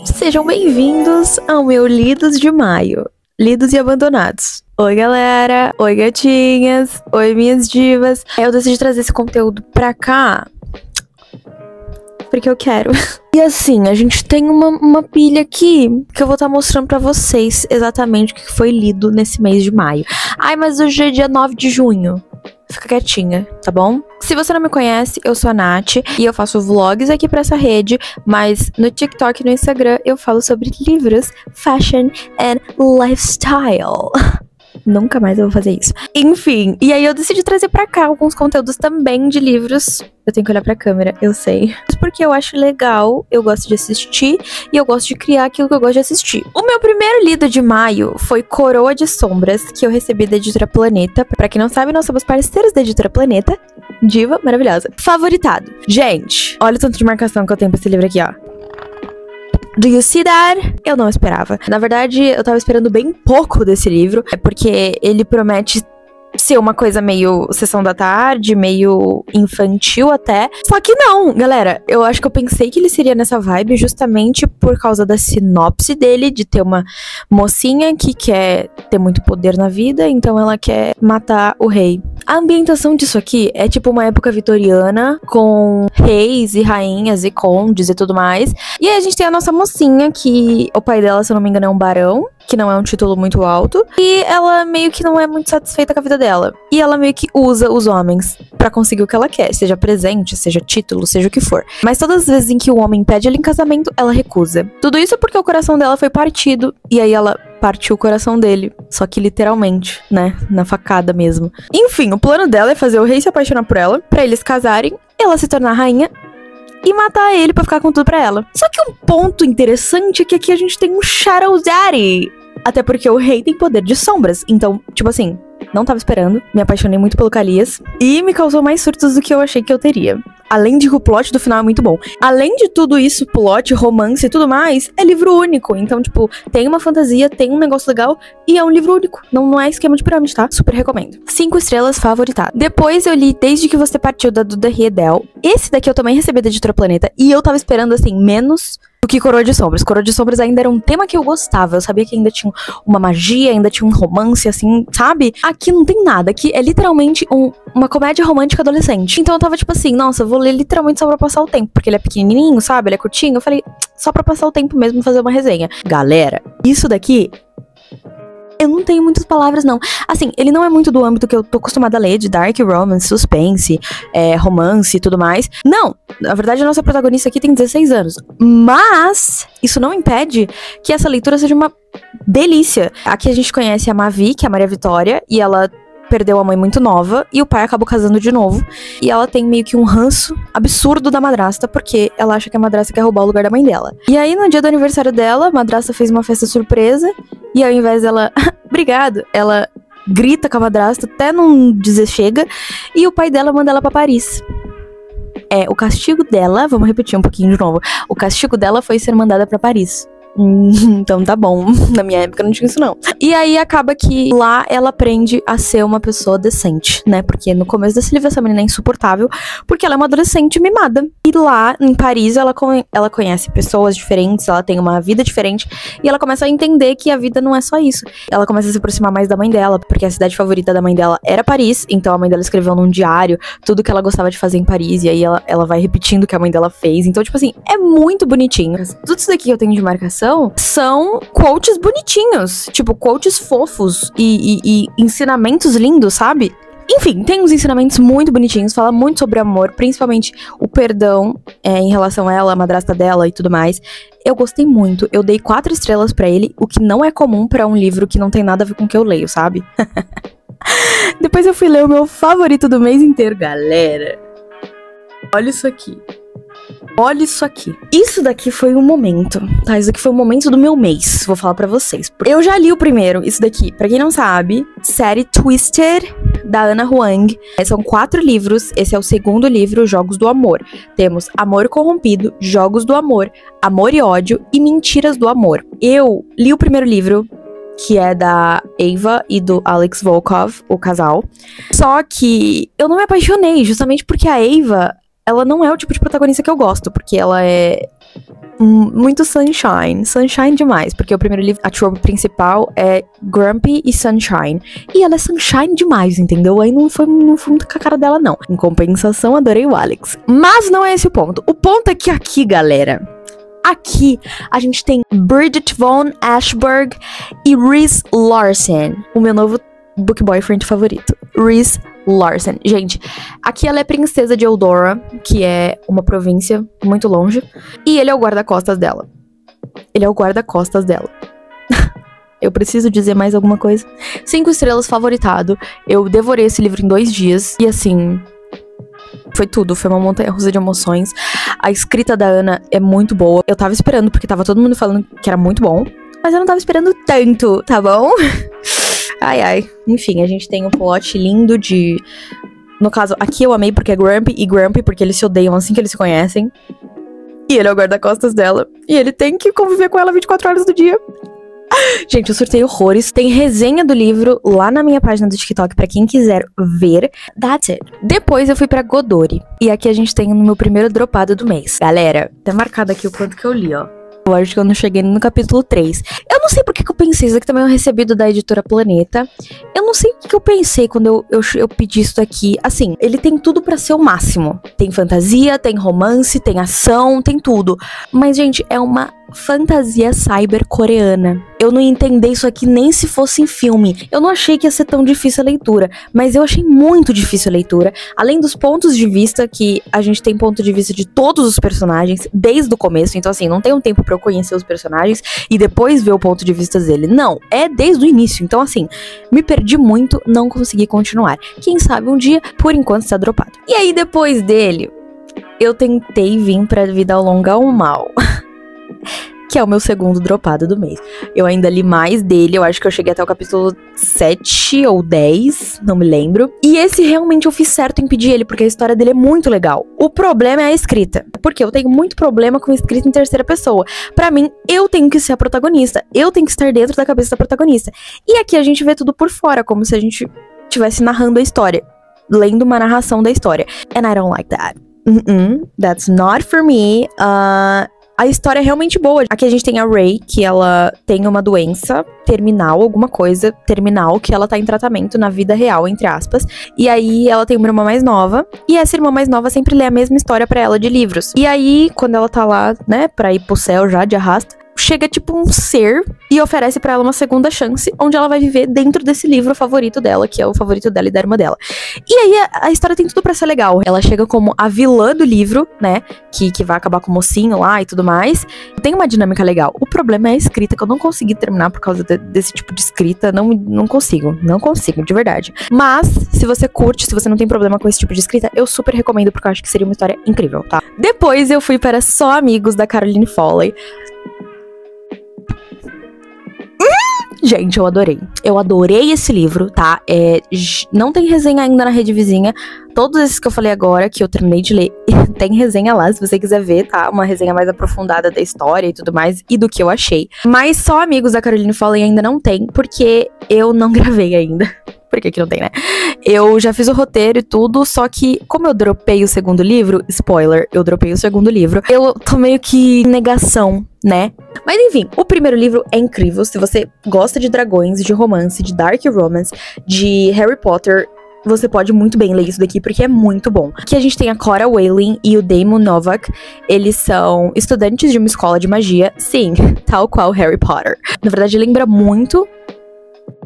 Sejam bem-vindos ao meu Lidos de Maio. Lidos e Abandonados. Oi, galera. Oi, gatinhas. Oi, minhas divas. Eu decidi trazer esse conteúdo pra cá porque eu quero. E assim, a gente tem uma pilha aqui que eu vou estar mostrando pra vocês exatamente o que foi lido nesse mês de maio. Ai, mas hoje é dia 9 de junho. Fica quietinha, tá bom? Se você não me conhece, eu sou a Nath e eu faço vlogs aqui pra essa rede, mas no TikTok e no Instagram eu falo sobre livros, fashion and lifestyle. Nunca mais eu vou fazer isso. Enfim, e aí eu decidi trazer pra cá alguns conteúdos também de livros. Eu tenho que olhar pra câmera, eu sei. Porque eu acho legal, eu gosto de assistir e eu gosto de criar aquilo que eu gosto de assistir. O meu primeiro lido de maio foi Coroa de Sombras, que eu recebi da Editora Planeta. Pra quem não sabe, nós somos parceiros da Editora Planeta. Diva maravilhosa. Favoritado. Gente, olha o tanto de marcação que eu tenho pra esse livro aqui, ó. Do you see that? Eu não esperava. Na verdade, eu tava esperando bem pouco desse livro, porque ele promete ser uma coisa meio sessão da tarde, meio infantil até. Só que não, galera. Eu acho que eu pensei que ele seria nessa vibe justamente por causa da sinopse dele, de ter uma mocinha que quer ter muito poder na vida, então ela quer matar o rei. A ambientação disso aqui é tipo uma época vitoriana, com reis e rainhas e condes e tudo mais. E aí a gente tem a nossa mocinha, que o pai dela, se eu não me engano, é um barão, que não é um título muito alto. E ela meio que não é muito satisfeita com a vida dela. E ela meio que usa os homens pra conseguir o que ela quer, seja presente, seja título, seja o que for. Mas todas as vezes em que o homem pede ela em casamento, ela recusa. Tudo isso porque o coração dela foi partido, e aí ela partiu o coração dele, só que literalmente, né, na facada mesmo. Enfim, o plano dela é fazer o rei se apaixonar por ela, pra eles casarem, ela se tornar rainha e matar ele pra ficar com tudo pra ela. Só que um ponto interessante é que aqui a gente tem um Shadow Daddy. Até porque o rei tem poder de sombras. Então, tipo assim, não tava esperando. Me apaixonei muito pelo Calias. E me causou mais surtos do que eu achei que eu teria. Além de que o plot do final é muito bom. Além de tudo isso, plot, romance e tudo mais, é livro único. Então, tipo, tem uma fantasia, tem um negócio legal e é um livro único. Não é esquema de pirâmide, tá? Super recomendo. 5 estrelas, favoritado. Depois eu li Desde que Você Partiu, da Duda Riedel. Esse daqui eu também recebi da Editora Planeta. E eu tava esperando, assim, menos do que Coroa de Sombras. Coroa de Sombras ainda era um tema que eu gostava. Eu sabia que ainda tinha uma magia, ainda tinha um romance, assim, sabe? Aqui não tem nada. Aqui é literalmente uma comédia romântica adolescente. Então eu tava tipo assim, nossa, eu vou ler literalmente só pra passar o tempo. Porque ele é pequenininho, sabe? Ele é curtinho. Eu falei, só pra passar o tempo mesmo, fazer uma resenha. Galera, isso daqui eu não tenho muitas palavras, não. Assim, ele não é muito do âmbito que eu tô acostumada a ler, de dark romance, suspense, romance e tudo mais. Não, na verdade a nossa protagonista aqui tem 16 anos. Mas isso não impede que essa leitura seja uma delícia. Aqui a gente conhece a Mavi, que é a Maria Vitória, e ela perdeu a mãe muito nova, e o pai acabou casando de novo. E ela tem meio que um ranço absurdo da madrasta, porque ela acha que a madrasta quer roubar o lugar da mãe dela. E aí, no dia do aniversário dela, a madrasta fez uma festa surpresa, e ao invés dela, obrigado, ela grita com a madrasta até não dizer chega, e o pai dela manda ela pra Paris. O castigo dela, vamos repetir um pouquinho de novo, o castigo dela foi ser mandada pra Paris. Então tá bom, na minha época não tinha isso não. E aí acaba que lá ela aprende a ser uma pessoa decente, né? Porque no começo desse livro essa menina é insuportável, porque ela é uma adolescente mimada. E lá em Paris ela conhece pessoas diferentes, ela tem uma vida diferente, e ela começa a entender que a vida não é só isso. Ela começa a se aproximar mais da mãe dela, porque a cidade favorita da mãe dela era Paris, então a mãe dela escreveu num diário tudo que ela gostava de fazer em Paris, e aí ela vai repetindo o que a mãe dela fez. Então, tipo assim, é muito bonitinho. Tudo isso daqui que eu tenho de marcação são quotes bonitinhos, tipo, quotes fofos e ensinamentos lindos, sabe? Enfim, tem uns ensinamentos muito bonitinhos, fala muito sobre amor, principalmente o perdão em relação a ela, a madrasta dela e tudo mais. Eu gostei muito, eu dei 4 estrelas pra ele, o que não é comum pra um livro que não tem nada a ver com o que eu leio, sabe? Depois eu fui ler o meu favorito do mês inteiro, galera. Olha isso aqui. Olha isso aqui. Isso daqui foi um momento, tá? Isso daqui foi o momento do meu mês, vou falar pra vocês. Eu já li o primeiro, isso daqui. Pra quem não sabe, série Twisted, da Ana Huang. São 4 livros, esse é o segundo livro, Jogos do Amor. Temos Amor Corrompido, Jogos do Amor, Amor e Ódio e Mentiras do Amor. Eu li o primeiro livro, que é da Ava e do Alex Volkov, o casal. Só que eu não me apaixonei, justamente porque a Ava, ela não é o tipo de protagonista que eu gosto, porque ela é muito sunshine. Sunshine demais, porque o primeiro livro, a trope principal é Grumpy e Sunshine. E ela é sunshine demais, entendeu? Aí não foi muito com a cara dela, não. Em compensação, adorei o Alex. Mas não é esse o ponto. O ponto é que aqui, galera, aqui a gente tem Bridget Von Ashburg e Reese Larson, o meu novo book boyfriend favorito. Reese Larson. Gente, aqui ela é princesa de Eldora, que é uma província muito longe, e ele é o guarda-costas dela. Ele é o guarda-costas dela. Eu preciso dizer mais alguma coisa? 5 estrelas, favoritado. Eu devorei esse livro em 2 dias, e assim, foi tudo, foi uma montanha-russa de emoções. A escrita da Ana é muito boa. Eu tava esperando, porque tava todo mundo falando que era muito bom, mas eu não tava esperando tanto, tá bom? Ai, ai. Enfim, a gente tem um plot lindo de... No caso, aqui eu amei porque é Grumpy e Grumpy porque eles se odeiam assim que eles se conhecem. E ele é o guarda-costas dela. E ele tem que conviver com ela 24 horas do dia. Gente, eu surtei horrores. Tem resenha do livro lá na minha página do TikTok pra quem quiser ver. That's it. Depois eu fui pra Godori. E aqui a gente tem o meu primeiro dropado do mês. Galera, tá marcado aqui o quanto que eu li, ó. Eu acho que eu não cheguei no capítulo 3. Eu não sei porque que eu pensei. Isso aqui também é um recebido da editora Planeta. Eu não sei o que eu pensei quando eu pedi isso daqui. Assim, ele tem tudo pra ser o máximo. Tem fantasia, tem romance, tem ação, tem tudo. Mas, gente, é uma fantasia cyber coreana. Eu não ia entender isso aqui nem se fosse em filme. Eu não achei que ia ser tão difícil a leitura, mas eu achei muito difícil a leitura. Além dos pontos de vista, que a gente tem ponto de vista de todos os personagens desde o começo. Então, assim, não tem um tempo pra eu conhecer os personagens e depois ver o ponto de vista dele. Não, é desde o início. Então, assim, me perdi muito, não consegui continuar. Quem sabe um dia, por enquanto, está dropado. E aí, depois dele, eu tentei vir pra Vida Longa ao Mal. Que é o meu segundo dropado do mês. Eu ainda li mais dele, eu acho que eu cheguei até o capítulo 7 ou 10, não me lembro. E esse realmente eu fiz certo em pedir ele, porque a história dele é muito legal. O problema é a escrita, porque eu tenho muito problema com escrita em terceira pessoa. Pra mim, eu tenho que ser a protagonista, eu tenho que estar dentro da cabeça da protagonista. E aqui a gente vê tudo por fora, como se a gente estivesse narrando a história, lendo uma narração da história. And I don't like that. That's not for me. A história é realmente boa. Aqui a gente tem a Ray, que ela tem uma doença terminal, alguma coisa terminal, que ela tá em tratamento na vida real, entre aspas. E aí ela tem uma irmã mais nova, e essa irmã mais nova sempre lê a mesma história pra ela de livros. E aí, quando ela tá lá, né, pra ir pro céu já, de arrasta, chega tipo um ser e oferece pra ela uma segunda chance, onde ela vai viver dentro desse livro favorito dela, que é o favorito dela e da irmã dela. E aí a história tem tudo pra ser legal. Ela chega como a vilã do livro, né, que vai acabar com o mocinho lá e tudo mais. Tem uma dinâmica legal. O problema é a escrita, que eu não consegui terminar por causa desse tipo de escrita. Não consigo, de verdade. Mas, se você curte, se você não tem problema com esse tipo de escrita, eu super recomendo, porque eu acho que seria uma história incrível, tá? Depois eu fui para Só Amigos, da Caroline Foley. Gente, eu adorei. Eu adorei esse livro, tá? Não tem resenha ainda na Rede Vizinha. Todos esses que eu falei agora, que eu terminei de ler, tem resenha lá, se você quiser ver, tá? Uma resenha mais aprofundada da história e tudo mais, e do que eu achei. Mas Só Amigos, da Caroline Foley ainda não tem, porque eu não gravei ainda. Por que não tem, né? Eu já fiz o roteiro e tudo, só que como eu dropei o segundo livro, spoiler, eu dropei o segundo livro, eu tô meio que em negação, né? Mas enfim, o primeiro livro é incrível. Se você gosta de dragões, de romance, de dark romance, de Harry Potter, você pode muito bem ler isso daqui, porque é muito bom. Aqui a gente tem a Cora Whelan e o Damon Novak. Eles são estudantes de uma escola de magia, sim, tal qual Harry Potter. Na verdade, lembra muito.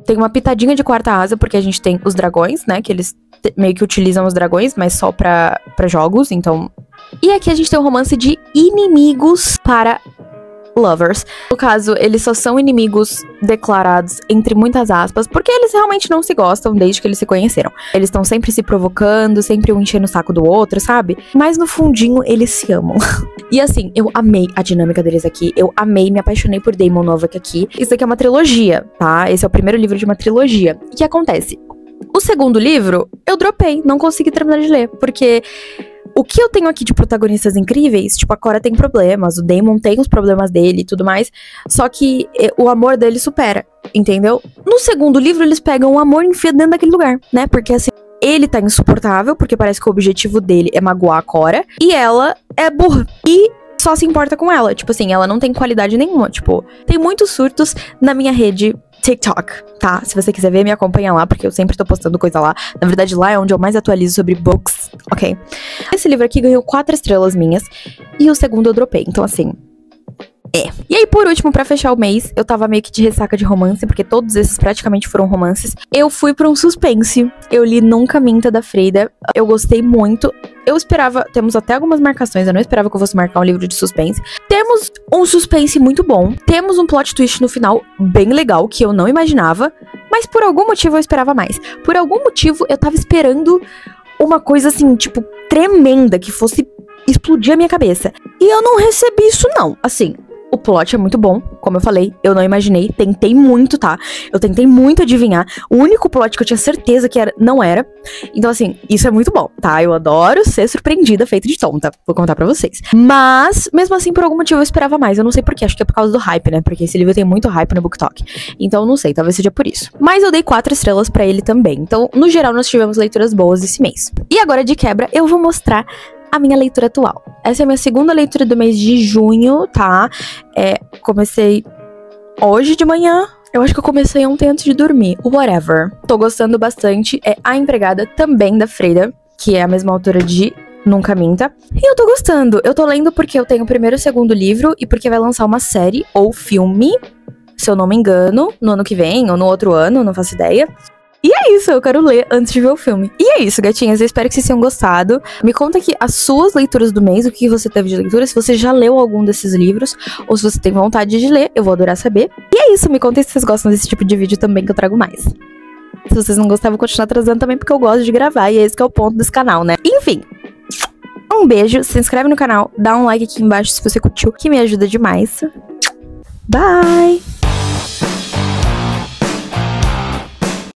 Tem uma pitadinha de Quarta Asa, porque a gente tem os dragões, né? Que eles meio que utilizam os dragões, mas só pra jogos, então... E aqui a gente tem um romance de inimigos para lovers. No caso, eles só são inimigos declarados, entre muitas aspas, porque eles realmente não se gostam desde que eles se conheceram. Eles estão sempre se provocando, sempre um enchendo o saco do outro, sabe? Mas no fundinho, eles se amam. E assim, eu amei a dinâmica deles aqui. Eu amei, me apaixonei por Damon Novak aqui. Isso aqui é uma trilogia, tá? Esse é o primeiro livro de uma trilogia. O que acontece? O segundo livro, eu dropei, não consegui terminar de ler, porque... O que eu tenho aqui de protagonistas incríveis, tipo, a Cora tem problemas, o Damon tem os problemas dele e tudo mais, só que o amor dele supera, entendeu? No segundo livro, eles pegam o amor e enfiam dentro daquele lugar, né? Porque, assim, ele tá insuportável, porque parece que o objetivo dele é magoar a Cora, e ela é burra. E só se importa com ela. Tipo assim, ela não tem qualidade nenhuma. Tipo, tem muitos surtos na minha rede TikTok, tá? Se você quiser ver, me acompanha lá, porque eu sempre tô postando coisa lá. Na verdade, lá é onde eu mais atualizo sobre books, ok? Esse livro aqui ganhou 4 estrelas minhas, e o segundo eu dropei. Então, assim, E aí, por último, pra fechar o mês, eu tava meio que de ressaca de romance, porque todos esses praticamente foram romances. Eu fui pra um suspense. Eu li Nunca Minta, da Freida. Eu gostei muito. Eu esperava, temos até algumas marcações, eu não esperava que eu fosse marcar um livro de suspense. Temos um suspense muito bom. Temos um plot twist no final bem legal, que eu não imaginava. Mas por algum motivo eu esperava mais. Por algum motivo eu tava esperando uma coisa assim, tipo, tremenda, que fosse explodir a minha cabeça. E eu não recebi isso não, assim. O plot é muito bom, como eu falei, eu não imaginei, tentei muito, tá? Eu tentei muito adivinhar. O único plot que eu tinha certeza que era, não era. Então, assim, isso é muito bom, tá? Eu adoro ser surpreendida, feita de tonta. Vou contar pra vocês. Mas, mesmo assim, por algum motivo eu esperava mais. Eu não sei porquê, acho que é por causa do hype, né? Porque esse livro tem muito hype no BookTok. Então, não sei, talvez seja por isso. Mas eu dei 4 estrelas pra ele também. Então, no geral, nós tivemos leituras boas esse mês. E agora, de quebra, eu vou mostrar a minha leitura atual. Essa é a minha segunda leitura do mês de junho, tá? Comecei hoje de manhã. Eu acho que eu comecei ontem antes de dormir. Whatever. Tô gostando bastante. É A Empregada, também da Freida, que é a mesma autora de Nunca Minta. E eu tô gostando. Eu tô lendo porque eu tenho o primeiro e o segundo livro e porque vai lançar uma série ou filme, se eu não me engano, no ano que vem ou no outro ano, não faço ideia. E é isso, eu quero ler antes de ver o filme. E é isso, gatinhas, eu espero que vocês tenham gostado. Me conta aqui as suas leituras do mês, o que você teve de leitura, se você já leu algum desses livros, ou se você tem vontade de ler, eu vou adorar saber. E é isso, me conta se vocês gostam desse tipo de vídeo também, que eu trago mais. Se vocês não gostarem, eu vou continuar trazendo também, porque eu gosto de gravar, e é esse que é o ponto desse canal, né? Enfim, um beijo, se inscreve no canal, dá um like aqui embaixo se você curtiu, que me ajuda demais. Bye!